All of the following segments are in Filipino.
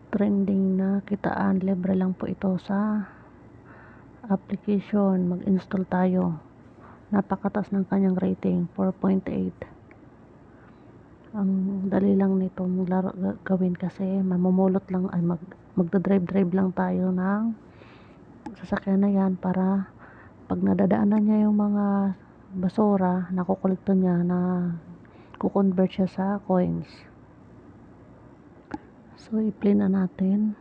trending na kitaan, libre lang po ito sa application. Mag-install tayo. Napakataas ng kanyang rating, 4.8. Ang dali lang nitong laro gawin kasi mamumulot lang ay magdadrive lang tayo ng sasakyan na yan para pag nadadaanan niya yung mga basura, nakukolekta niya na kukonvert siya sa coins. So i-play na natin.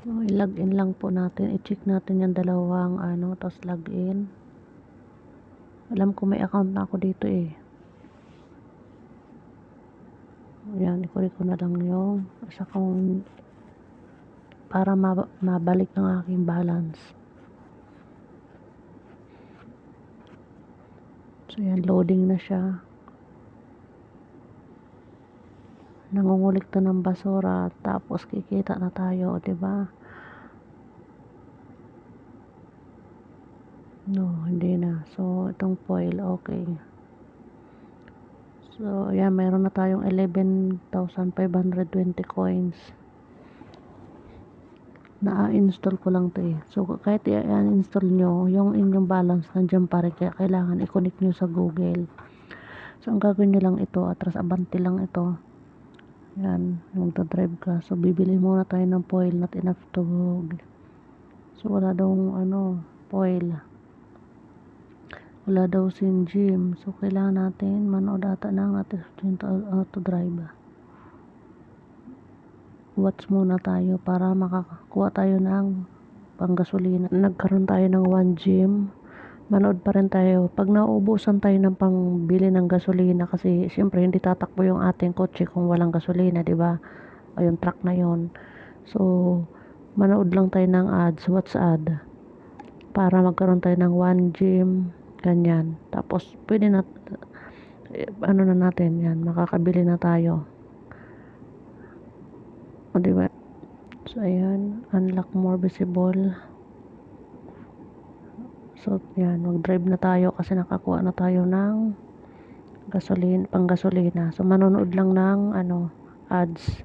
So i-login lang po natin, i-check natin yung dalawang tapos login. Alam ko may account na ako dito eh. Ayan, i-correct ko na lang yung isa kong para mabalik ng aking balance. So yan, loading na siya. Nangungulikta ng basura tapos kikita na tayo, 'di ba? No, hindi na. So itong foil, okay. So ayan, mayroon na tayong 11,520 coins. Na-install ko lang to eh. So kahit i-install nyo, yung inyong balance nandiyan pa rin, kaya kailangan i-connect nyo sa Google. So ang gagawin nyo lang ito, atras abante lang ito. Yan, magdadrive ka. So bibili muna tayo ng foil, not enough to. So wala daw foil. Wala daw sin gym. So kailangan natin manood ata ng auto drive. Watch muna tayo para makakakuha tayo ng panggasolina. Nagkaroon tayo ng 1 gym. Manood pa rin tayo. Pag nauubusan tayo ng pangbili ng gasolina, kasi siyempre hindi tatakbo yung ating kotse kung walang gasolina, di ba? O yung truck na yon. So manood lang tayo ng ads, watch ad, para magkaroon tayo ng 1 gym, ganyan. Tapos pwede na na natin yan, makakabili na tayo. O diba? So ayan, unlock more visible. So yan, mag-drive na tayo kasi nakakuha na tayo ng panggasolina. So manonood lang ng ads.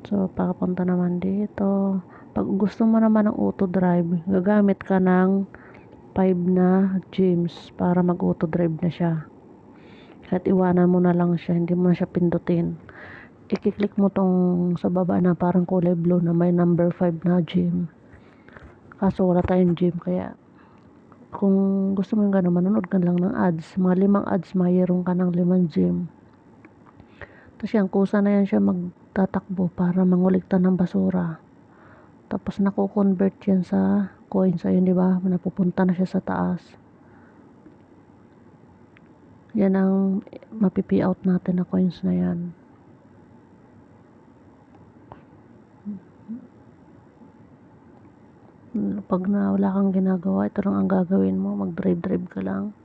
So papunta naman dito. Pag gusto mo naman ng auto drive, gagamit ka ng 5 na gyms para mag auto drive na siya. Kahit iwanan mo na lang siya, hindi mo na siya pindutin. I-click mo tong sa baba na parang kulay blue na may number 5 na gym. Kaso wala tayong gym, kaya kung gusto mo yung gano'n, manonood ka lang ng ads. Mga 5 ads, mayroon ka ng 5 gym. Tapos yan, kusa na yan siya magtatakbo para mangulikta ng basura. Tapos nako-convert yan sa coins. Ayun, di ba? Napupunta na siya sa taas. Yan ang mapipi out natin na coins na yan. Pag wala kang ginagawa, ito lang ang gagawin mo, mag-drive ka lang.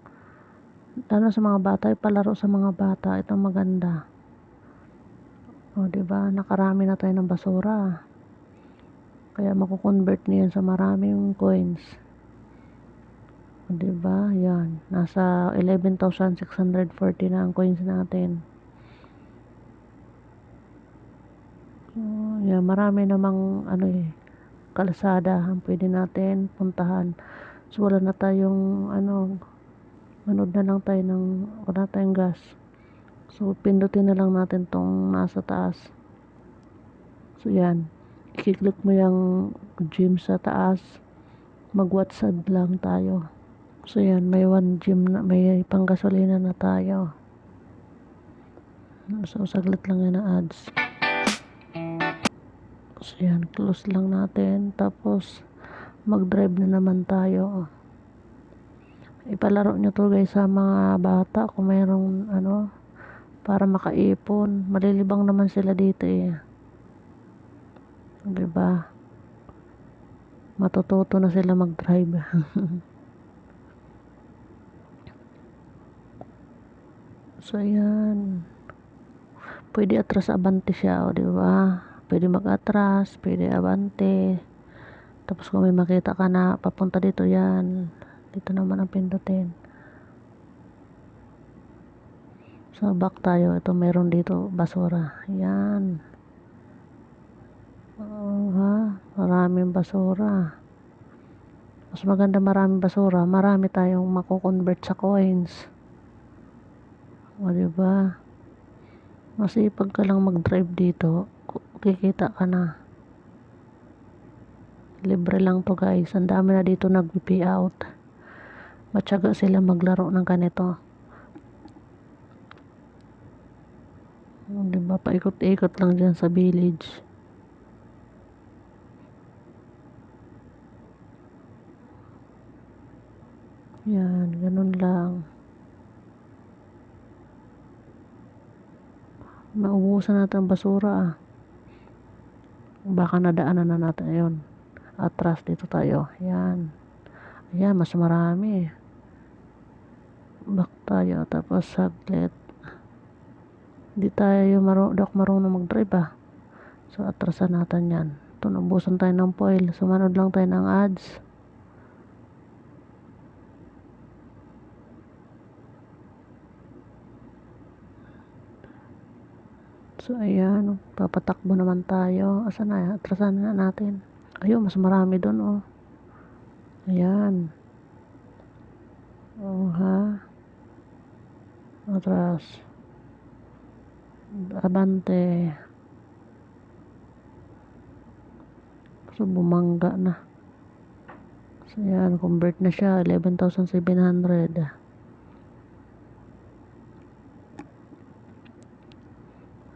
Lalo sa mga bata, ipalaro sa mga bata, ito maganda. O diba, nakarami na tayo ng basura, kaya mako-convert niyan sa maraming coins. O diba, yan, nasa 11,640 na ang coins natin. Yan, marami namang kalsada ang pwede natin puntahan. So wala na tayong manood na lang tayo ng wala tayong gas. So pindutin na lang natin tong nasa taas. So yan, i-click mo yung gym sa taas, mag-WhatsApp lang tayo. So yan, may 1 gym na, may panggasolina na tayo. So saglit lang yan na ads. So yan, close lang natin. Tapos mag-drive na naman tayo. Ipalaro nyo to guys sa mga bata kung mayroong para makaipon. Malilibang naman sila dito eh. Diba? Matututo na sila mag-drive. So yan, pwede atras abante siya, o diba? Pwede mag-atras, pwede abante. Tapos kung may makita ka na papunta dito, yan. Dito naman ang pindutin. So, back tayo. Ito, meron dito, basura. Yan. Ha? Maraming basura. Mas maganda maraming basura. Marami tayong mako-convert sa coins. O, diba? Masipag ka lang mag-drive dito. Kikita ka na. Libre lang to guys. Ang dami na dito nag-pay out. Matyaga sila maglaro ng ganito. Diba? Paikot-ikot lang dyan sa village. Yan, ganun lang. Naubusan natin ang basura. Baka nadaanan na natin. Ayun. Atras dito tayo. Yan. Ayan, mas marami. Back tayo. Tapos saglit. Di marunong mag-drive So, atrasan natin yan. Ito, naubusan tayo ng foil. Sumanod lang tayo ng ads. So, ayan. Papatakbo naman tayo. Asan na? Atrasan na natin. Ayun, mas marami dun, Ayan. Ha? Atras. Abante. So, bumangga na. So, ayan. Convert na siya. 11,700.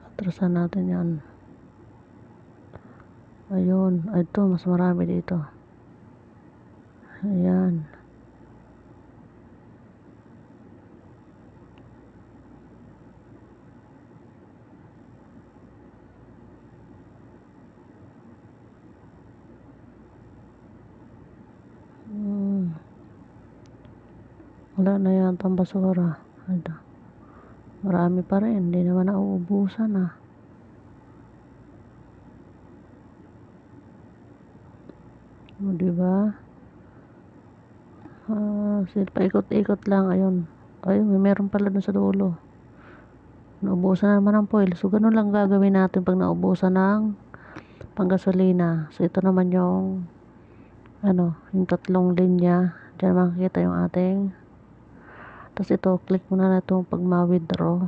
Atrasan natin yan. Ayun. Ito, mas marami dito. Ayan. Wala na yata ang basura. Ito. Marami pa rin. Hindi naman nauubusan diba? Paikot-ikot lang. Ayun, meron pala dun sa dulo. Naubusan na naman ang foil. So, ganun lang gagawin natin pag naubusan ng panggasolina. So, ito naman yung yung tatlong linya. Diyan makikita yung ating. Tapos ito, click muna na itong pag ma-withdraw.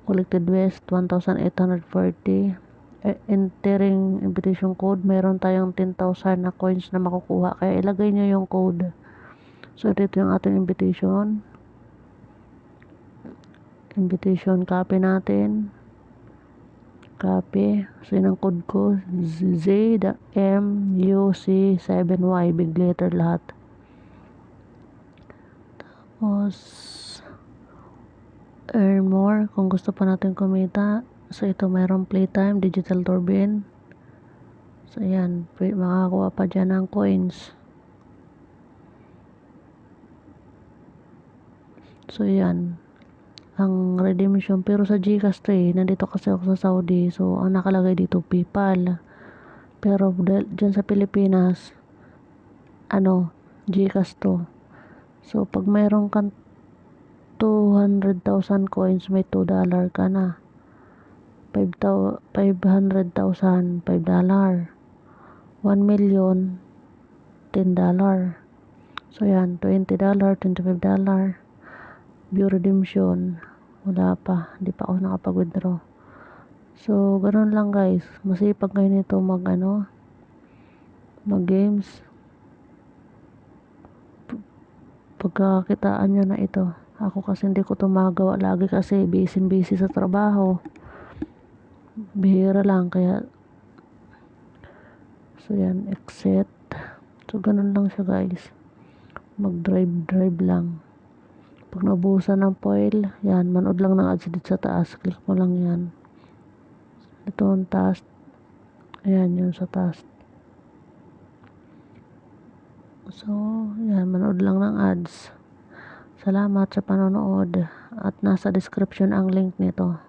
Collected West, 1,840. Entering invitation code. Meron tayong 10,000 na coins na makukuha. Kaya ilagay nyo yung code. So, dito yung ating invitation. Invitation copy natin. Copy. So, yun ang code ko. ZMUC7Y. Big letter lahat. Tapos, earn more. Kung gusto pa natin kumita. So, ito mayroong playtime. Digital turbine. So, ayan. Makakuha pa dyan ng coins. So, ayan. Ang redemption. Pero sa GCash nandito kasi ako sa Saudi. So, ang nakalagay dito, PayPal. Pero, dyan sa Pilipinas, GCash to. So, pag mayroon kang 200,000 coins, may $2 ka na. 500,000, $5. 1 million, $10. So, yan, $20, $25. View redemption, wala pa. Hindi pa ako nakapag-withdraw. So, ganun lang guys. Masipag kayo nito mag-games. Pagkakitaan nyo na ito. Ako kasi hindi ko tumagawa lagi kasi busy sa trabaho. Bihira lang kaya. So yan, exit. So ganun lang siya guys. Mag-drive lang. Pag naubusan ng foil, yan, manood lang ng ads dito sa taas. Click mo lang yan. Ito ang task. Ayan, yun sa task. So, yan, manood lang ng ads. Salamat sa panonood at nasa description ang link nito.